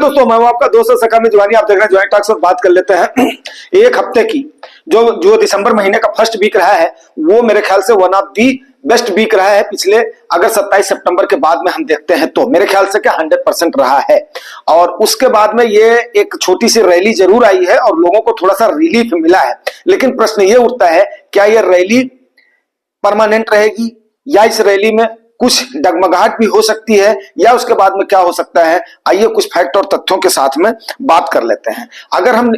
नमस्कार दोस्तों, मैं हूं आपका दोस्त सका में जुवानी। आप देख रहे हैं ज्वाइन टॉक्स और बात कर लेते हैं एक हफ्ते की। जो दिसंबर महीने का फर्स्ट वीक रहा है वो मेरे ख्याल से one of the best week रहा है पिछले। अगर 27 सितंबर के बाद में हम देखते हैं तो मेरे ख्याल से क्या 100% रहा है। और उसके बाद में ये एक छोटी सी रैली जरूर आई है और लोगों को थोड़ा सा रिलीफ मिला है। लेकिन प्रश्न ये उठता है, क्या ये रैली परमानेंट रहेगी या इस रैली में कुछ डगमगाहट भी हो सकती है, या उसके बाद में क्या हो सकता है। आइए कुछ फैक्ट और तथ्यों के साथ में बात कर लेते हैं। अगर हम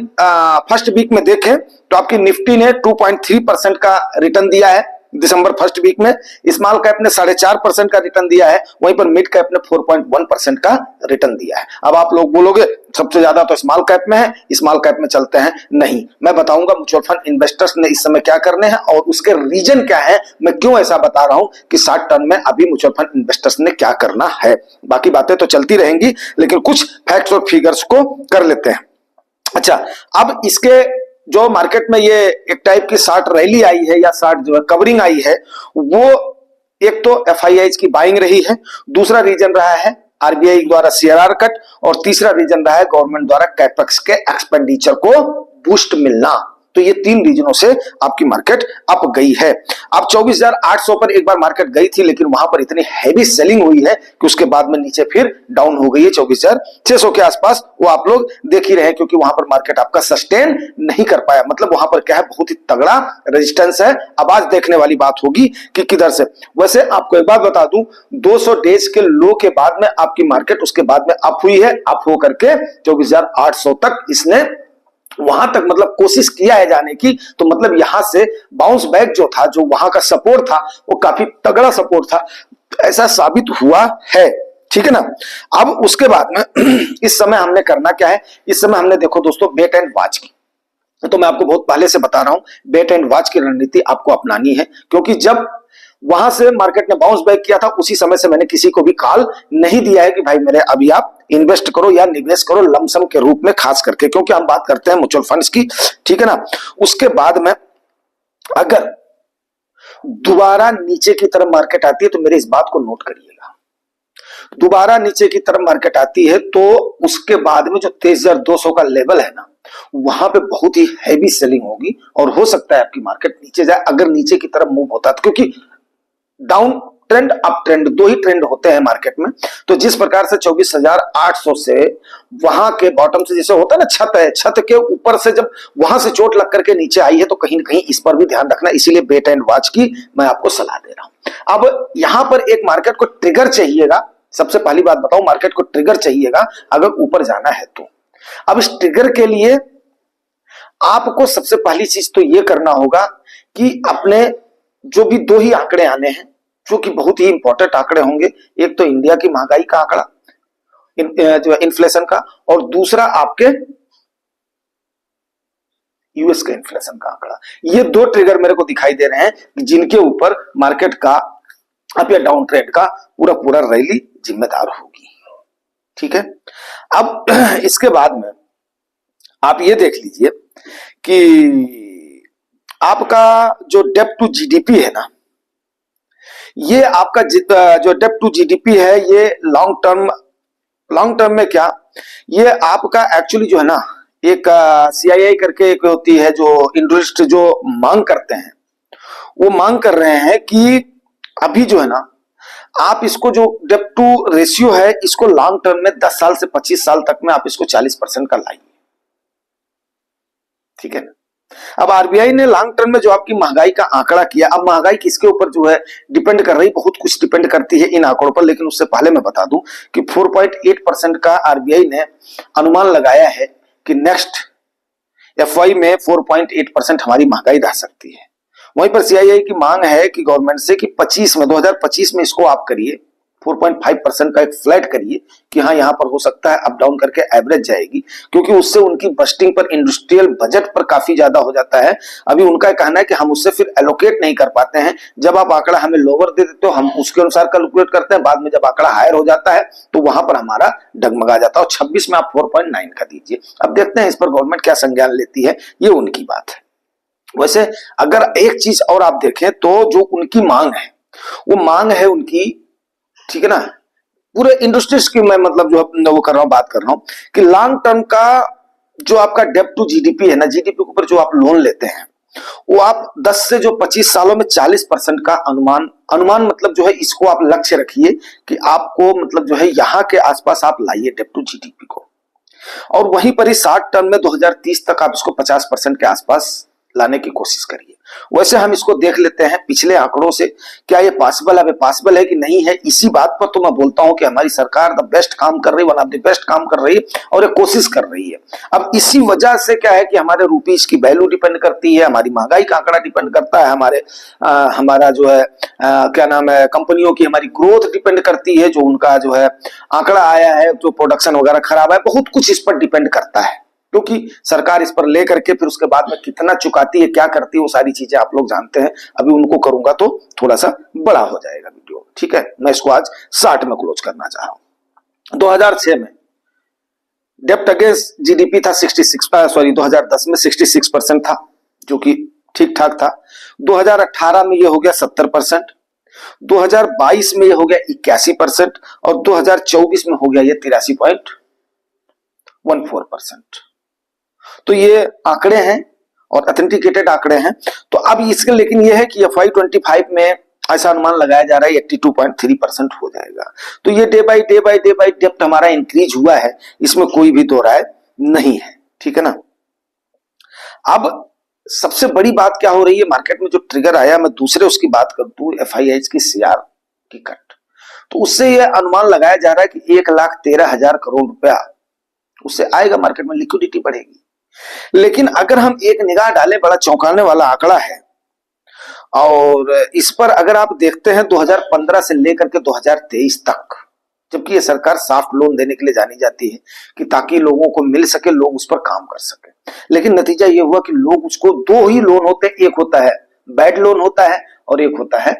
फर्स्ट वीक में देखें तो आपकी निफ्टी ने 2.3% का रिटर्न दिया है दिसंबर फर्स्ट वीक में। स्मॉल कैप ने 4.5% का रिटर्न दिया है, वहीं पर मिड कैप ने 4.1% का रिटर्न दिया है। अब आप लोग बोलोगे सबसे ज्यादा तो स्मॉल कैप में है, स्मॉल कैप में चलते हैं। नहीं, मैं बताऊंगा म्यूचुअल फंड इन्वेस्टर्स ने इस समय क्या करने हैं और उसके रीजन क्या है। मैं क्यों ऐसा बता रहा हूं कि शॉर्ट टर्म में अभी म्यूचुअल फंड इन्वेस्टर्स ने क्या करना है। बाकी बातें तो चलती रहेंगी, लेकिन कुछ फैक्ट्स और फिगर्स को कर लेते हैं। अच्छा, अब इसके जो मार्केट में ये एक टाइप की शॉर्ट रैली आई है या शॉर्ट जो है कवरिंग आई है, वो एक तो एफआईआईज की बाइंग रही है, दूसरा रीजन रहा है आरबीआई द्वारा सीआरआर कट, और तीसरा रीजन रहा है गवर्नमेंट द्वारा कैपेक्स के एक्सपेंडिचर को बूस्ट मिलना। तो ये तीन रीजनों से आपकी मार्केट अप गई है। अब 24,800 पर एक बार मार्केट गई थी, लेकिन वहां पर इतनी हैवी सेलिंग हुई है कि उसके बाद में नीचे फिर डाउन हो गई है 24,600 के आसपास। वो आप लोग देख ही रहे हैं, क्योंकि वहां पर मार्केट आपका सस्टेन नहीं कर पाया। मतलब वहां पर क्या है, बहुत ही तगड़ा रेजिस्टेंस है। अब आज देखने वाली बात होगी कि किधर से। वैसे आपको एक बात बता दूं, 200 डेज के लो के बाद में आपकी मार्केट उसके बाद में अप हुई है। अप होकर के 24,800 तक इसने वहां तक मतलब कोशिश किया है जाने की। तो मतलब यहां से बाउंस बैक जो था, जो वहां का सपोर्ट था, वो काफी तगड़ा सपोर्ट था, ऐसा साबित हुआ है। ठीक है ना। अब उसके बाद में इस समय हमने करना क्या है। इस समय हमने देखो दोस्तों वेट एंड वॉच की, तो मैं आपको बहुत पहले से बता रहा हूं वेट एंड वॉच की रणनीति आपको अपनानी है। क्योंकि जब वहां से मार्केट ने बाउंस बैक किया था, उसी समय से मैंने किसी को भी कॉल नहीं दिया है कि भाई मेरे अभी आप इन्वेस्ट करो या निवेश करो लमसम के रूप में, खास करके क्योंकि हम बात करते हैं म्यूचुअल फंड्स की। ठीक है ना। उसके बाद में अगर दोबारा नीचे की तरफ मार्केट आती है तो मेरे इस बात को नोट करिएगा, दोबारा नीचे की तरफ मार्केट आती है तो उसके बाद में जो 23,200 का लेवल है ना, वहां पे बहुत ही हैवी सेलिंग होगी और हो सकता है आपकी मार्केट नीचे जाए अगर नीचे की तरफ मूव होता है। क्योंकि डाउन ट्रेंड अप ट्रेंड दो ही ट्रेंड होते हैं मार्केट में। तो जिस प्रकार से 24,800 से वहां के बॉटम से जैसे होता है ना, छत है, छत के ऊपर से जब वहां से चोट लग करके नीचे आई है, तो कहीं ना कहीं इस पर भी ध्यान रखना। इसीलिए वेट एंड वॉच की मैं आपको सलाह दे रहा हूं। अब यहां पर एक मार्केट को ट्रिगर चाहिएगा। सबसे पहली बात बताओ, मार्केट को ट्रिगर चाहिएगा अगर ऊपर जाना है तो। अब इस ट्रिगर के लिए आपको सबसे पहली चीज तो यह करना होगा कि अपने जो भी दो ही आंकड़े आने हैं जो कि बहुत ही इंपॉर्टेंट आंकड़े होंगे, एक तो इंडिया की महंगाई का आंकड़ा, जो इन्फ्लेशन का, और दूसरा आपके यूएस के इन्फ्लेशन का आंकड़ा। ये दो ट्रिगर मेरे को दिखाई दे रहे हैं जिनके ऊपर मार्केट का अप या डाउन ट्रेंड का पूरा पूरा रैली जिम्मेदार होगी। ठीक है। अब इसके बाद में आप ये देख लीजिए कि आपका जो डेब्ट टू जीडीपी है ना, ये आपका जो डेब्ट टू जीडीपी है, ये लॉन्ग टर्म में क्या, ये आपका एक्चुअली जो है ना, एक सीआईआई करके एक होती है जो इंडस्ट्रिस्ट जो मांग करते हैं, वो मांग कर रहे हैं कि अभी जो है ना, आप इसको जो डेब्ट टू रेशियो है, इसको लॉन्ग टर्म में 10 साल से 25 साल तक में आप इसको 40% का लाइए। ठीक है ना। अब आरबीआई ने लॉन्ग टर्म में जो आपकी महंगाई का आंकड़ा किया, अब महंगाई किसके ऊपर जो है डिपेंड कर रही, बहुत कुछ डिपेंड करती है इन आंकड़ों पर। लेकिन उससे पहले मैं बता दूं कि 4.8% का आरबीआई ने अनुमान लगाया है कि नेक्स्ट एफवाई में 4.8% हमारी महंगाई रह सकती है। वहीं पर सीआईआई की मांग है कि गवर्नमेंट से कि 2025 में इसको आप करिए 4.5% का एक फ्लैट करिए कि हाँ यहां पर हो सकता है अप डाउन करके एवरेज जाएगी, क्योंकि उससे उनकी बस्टिंग पर इंडस्ट्रियल बजट पर काफी ज्यादा हो जाता है। अभी उनका कहना है कि हम उससे फिर एलोकेट नहीं कर पाते हैं। जब आप आंकड़ा हमें लोअर दे देते हो, हम उसके अनुसार कैलकुलेट करते हैं, बाद में जब आंकड़ा हायर हो जाता है तो वहां पर हमारा डगमगा जाता है। 26 में आप 4.9 का दीजिए। अब देखते हैं इस पर गवर्नमेंट क्या संज्ञान लेती है, ये उनकी बात है। वैसे अगर एक चीज और आप देखें तो जो उनकी मांग है, वो मांग है उनकी, ठीक है ना, पूरे इंडस्ट्रीज की मैं मतलब जो है वो कर रहा हूं, बात कर रहा हूं कि लॉन्ग टर्म का जो आपका डेप्ट टू जीडीपी है ना, जीडीपी के ऊपर जो आप लोन लेते हैं वो आप 10 से जो 25 सालों में 40% का अनुमान अनुमान मतलब जो है इसको आप लक्ष्य रखिए कि आपको मतलब जो है यहां के आसपास आप लाइए डेप्ट टू जीडीपी को, और वहीं पर ही 60 टर्म में 2030 तक आप इसको 50% के आसपास लाने की कोशिश करिए। वैसे हम इसको देख लेते हैं पिछले आंकड़ों से, क्या ये पॉसिबल है कि नहीं है। इसी बात पर तो मैं बोलता हूं कि हमारी सरकार द बेस्ट काम कर रही है, वन ऑफ द बेस्ट काम कर रही है और ये कोशिश कर रही है। अब इसी वजह से क्या है कि हमारे रुपीज की वैल्यू डिपेंड करती है, हमारी महंगाई का आंकड़ा डिपेंड करता है, हमारा जो है क्या नाम है, कंपनियों की हमारी ग्रोथ डिपेंड करती है, जो उनका जो है आंकड़ा आया है, जो प्रोडक्शन वगैरह खराब है, बहुत कुछ इस पर डिपेंड करता है। क्योंकि सरकार इस पर लेकर के फिर उसके बाद में कितना चुकाती है, क्या करती है, वो सारी चीजें आप लोग जानते हैं। अभी उनको करूंगा तो थोड़ा सा बड़ा हो जाएगा वीडियो, ठीक है। मैं इसको आज 60 में क्लोज करना चाह रहा हूं। 2006 में डेप्ट अगेंस्ट जीडीपी था 2010 में 66% था, जो कि ठीक ठाक था। 2018 में ये हो गया 70%, 2022 में ये हो गया 81% और 2024 में हो गया ये 83.14%। तो ये आंकड़े हैं और ऑथेंटिकेटेड आंकड़े हैं। तो अब इसके लेकिन ये है कि FY25 में ऐसा अनुमान लगाया जा रहा है 82.3% हो जाएगा। तो ये डे बाय डे डेप्ट हमारा इंक्रीज हुआ है, इसमें कोई भी दो राय नहीं है, ठीक है ना। अब सबसे बड़ी बात क्या हो रही है, मार्केट में जो ट्रिगर आया, मैं दूसरे उसकी बात कर दूं, FIH की CR की कट, तो उससे यह अनुमान लगाया जा रहा है कि 1,13,000 करोड़ रुपया उससे आएगा, मार्केट में लिक्विडिटी बढ़ेगी। लेकिन अगर हम एक निगाह डालें, बड़ा चौंकाने वाला आंकड़ा है, और इस पर अगर आप देखते हैं 2015 से लेकर के 2023 तक, जबकि ये सरकार सॉफ्ट लोन देने के लिए जानी जाती है कि ताकि लोगों को मिल सके, लोग उस पर काम कर सके, लेकिन नतीजा ये हुआ कि लोग उसको, दो ही लोन होते हैं, एक होता है बैड लोन होता है और एक होता है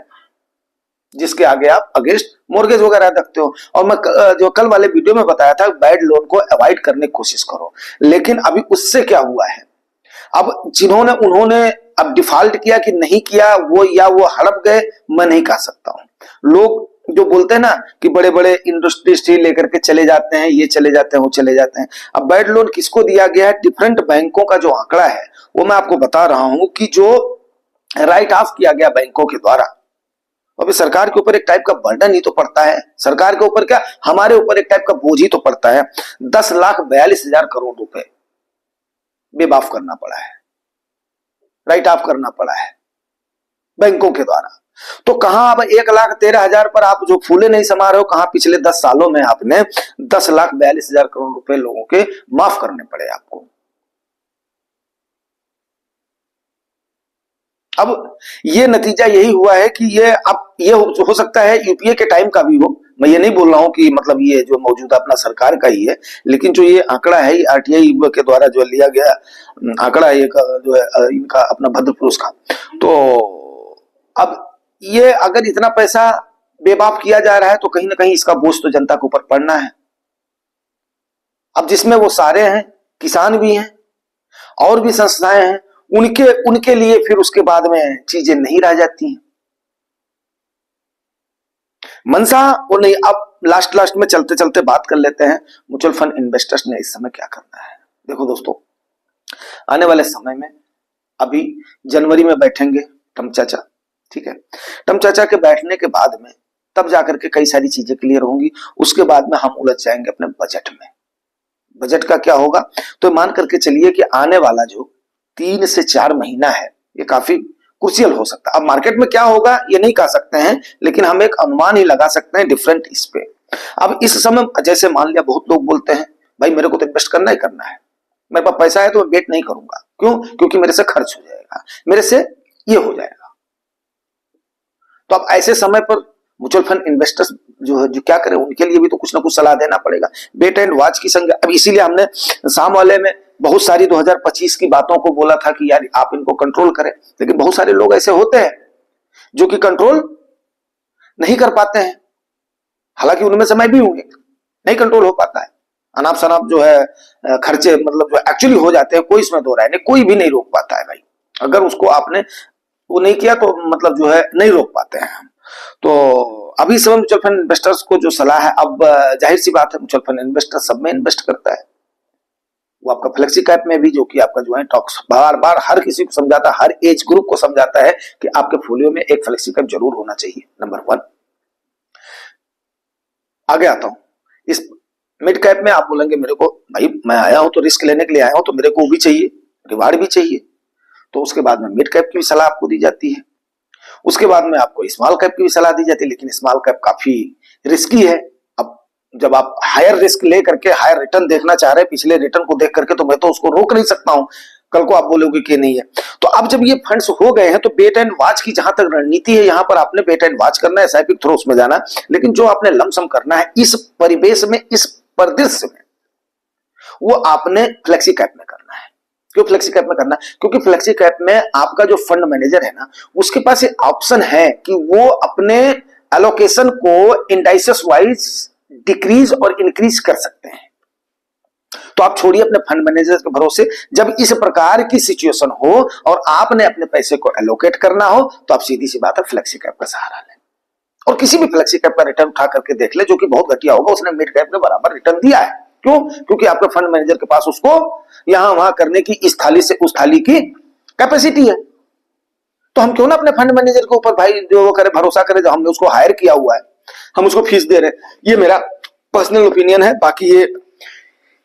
जिसके आगे आप अगेंस्ट मोर्गेज वगैरह रखते हो। और मैं जो कल वाले वीडियो में बताया था, बैड लोन को अवॉइड करने की कोशिश करो। लेकिन अभी उससे क्या हुआ है, अब उन्होंने अब डिफॉल्ट किया कि नहीं किया, वो या वो हड़प गए, मैं नहीं कह सकता हूं। लोग जो बोलते हैं ना कि बड़े बड़े इंडस्ट्री लेकर के चले जाते हैं, ये चले जाते हैं, वो चले जाते हैं। अब बैड लोन किसको दिया गया है, डिफरेंट बैंकों का जो आंकड़ा है वो मैं आपको बता रहा हूं कि जो राइट ऑफ किया गया बैंकों के द्वारा, अभी सरकार के ऊपर एक टाइप का बर्डन ही तो पड़ता है, सरकार के ऊपर क्या, हमारे ऊपर एक टाइप का बोझ ही तो पड़ता है। 10,42,000 करोड़ रुपए बेबाफ करना पड़ा है, राइट ऑफ करना पड़ा है बैंकों के द्वारा। तो कहां अब 1,13,000 पर आप जो फूले नहीं समा रहे हो, कहां पिछले 10 सालों में आपने 10,42,000 करोड़ रुपए लोगों के माफ करने पड़े आपको। अब ये नतीजा यही हुआ है कि ये अब ये हो सकता है यूपीए के टाइम का भी हो, मैं ये नहीं बोल रहा हूं कि मतलब ये जो मौजूदा अपना सरकार का ही है, लेकिन जो ये आंकड़ा है आरटीआई के द्वारा जो लिया गया आंकड़ा है जो है इनका अपना भद्रपुर का, तो अब ये अगर इतना पैसा बेबाफ किया जा रहा है तो कहीं ना कहीं इसका बोझ तो जनता के ऊपर पड़ना है। अब जिसमें वो सारे हैं, किसान भी हैं और भी संस्थाएं हैं, उनके लिए फिर उसके बाद में चीजें नहीं रह जाती हैं। मनसा वो नहीं। अब लास्ट में चलते चलते बात कर लेते हैं म्यूचुअल फंड इन्वेस्टर्स ने इस समय क्या करना है। देखो दोस्तों, आने वाले समय में अभी जनवरी में बैठेंगे ट्रम्प चाचा, ठीक है। ट्रम्प चाचा के बैठने के बाद में तब जाकर के कई सारी चीजें क्लियर होंगी। उसके बाद में हम उलझ जाएंगे अपने बजट में। बजट का क्या होगा, तो मान करके चलिए कि आने वाला जो 3 से 4 महीना है ये काफी क्रूशियल हो सकता है। अब मार्केट में क्या होगा ये नहीं कह सकते हैं, लेकिन हम एक अनुमान ही लगा सकते हैं डिफरेंट इस पे। अब इस समय जैसे मान लिया, बहुत लोग बोलते हैं भाई मेरे को तो इन्वेस्ट करना ही करना है, मेरे पास पैसा है तो मैं वेट नहीं करूंगा। क्यों? क्योंकि मेरे से खर्च हो जाएगा, मेरे से ये हो जाएगा। तो अब ऐसे समय पर म्यूचुअल फंड इन्वेस्टर्स जो क्या करें, उनके लिए भी तो कुछ ना कुछ सलाह देना पड़ेगा। वेट एंड वॉच की संग। अब इसीलिए हमने शाम वाले में बहुत सारी 2025 की बातों को बोला था कि यार आप इनको कंट्रोल करें, लेकिन बहुत सारे लोग ऐसे होते हैं जो कि कंट्रोल नहीं कर पाते हैं। हालांकि उनमें समय भी होंगे, नहीं कंट्रोल हो पाता है। अनाप शनाप जो है खर्चे मतलब जो एक्चुअली हो जाते हैं, कोई इसमें दो राय नहीं, कोई भी नहीं रोक पाता है भाई। अगर उसको आपने वो नहीं किया तो मतलब जो है नहीं रोक पाते हैं हम। तो अभी समय म्यूचुअल फंड इन्वेस्टर्स को जो सलाह है, अब जाहिर सी बात है म्यूचुअल फंड इन्वेस्टर सब में इन्वेस्ट करता है। वो आपका फ्लेक्सी कैप में भी, जो कि आपका ज्वाइंट टॉक्स बार बार हर किसी को समझाता है, हर एज ग्रुप को समझाता है कि आपके फोलियो में एक फ्लेक्सी कैप जरूर होना चाहिए, नंबर 1। आगे आता हूं, इस मिड कैप में आप बोलेंगे मेरे को भाई मैं आया हूं तो रिस्क लेने के लिए आया हूं, तो मेरे को भी चाहिए, रिवार्ड भी चाहिए, तो उसके बाद में मिड कैप की भी सलाह आपको दी जाती है। उसके बाद में आपको स्मॉल कैप की भी सलाह दी जाती है, लेकिन स्मॉल कैप काफी रिस्की है। अब जब आप हायर रिस्क ले करके हायर रिटर्न देखना चाह रहे हैं, पिछले रिटर्न को देख करके, तो मैं तो उसको रोक नहीं सकता हूं, कल को आप बोलोगे कि नहीं है। तो अब जब ये फंड्स हो गए हैं, तो वेट एंड वॉच की जहां तक रणनीति है, यहां पर आपने वेट एंड वॉच करना है, एसआईपी थ्रू उसमें जाना, लेकिन जो आपने लमसम करना है इस परिवेश में, इस परिदृश्य में, वो आपने फ्लेक्सी कैप में करना है। क्यों फ्लेक्सी कैप में करना? क्योंकि फ्लेक्सी कैप में आपका जो फंड मैनेजर है ना, उसके पास एक ऑप्शन है कि वो अपने एलोकेशन को इंडाइसेस वाइज डिक्रीज और इंक्रीज कर सकते हैं। तो आप छोड़िए अपने फंड मैनेजर के भरोसे, जब इस प्रकार की सिचुएशन हो और आपने अपने पैसे को एलोकेट करना हो, तो आप सीधी सी बात है फ्लेक्सी कैप का सहारा लें, और किसी भी फ्लेक्सी कैप का रिटर्न उठा करके देख ले, जो कि बहुत घटिया होगा, उसने मिड कैप में बराबर रिटर्न दिया है। क्यों? क्योंकि आपके फंड मैनेजर के पास उसको यहां वहां करने की, इस थाली से उस थाली की कैपेसिटी है। तो हम क्यों ना अपने फंड मैनेजर के ऊपर भाई जो वो करे, भरोसा करे, जो हमने उसको हायर किया हुआ है, हम उसको फीस दे रहे हैं। ये मेरा पर्सनल ओपिनियन है, बाकी ये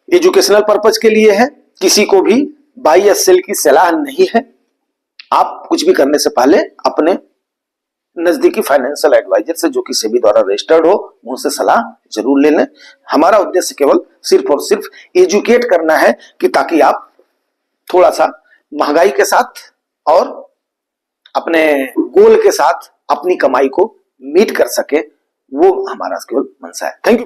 एजुकेशनल पर्पज के लिए है, किसी को भी बाई या सेल की सलाह नहीं है। आप कुछ भी करने से पहले अपने नजदीकी फाइनेंशियल एडवाइजर से, जो कि सेबी द्वारा रजिस्टर्ड हो, उनसे सलाह जरूर ले लें। हमारा उद्देश्य केवल सिर्फ और सिर्फ एजुकेट करना है, कि ताकि आप थोड़ा सा महंगाई के साथ और अपने गोल के साथ अपनी कमाई को मीट कर सके, वो हमारा केवल मंशा है। Thank you.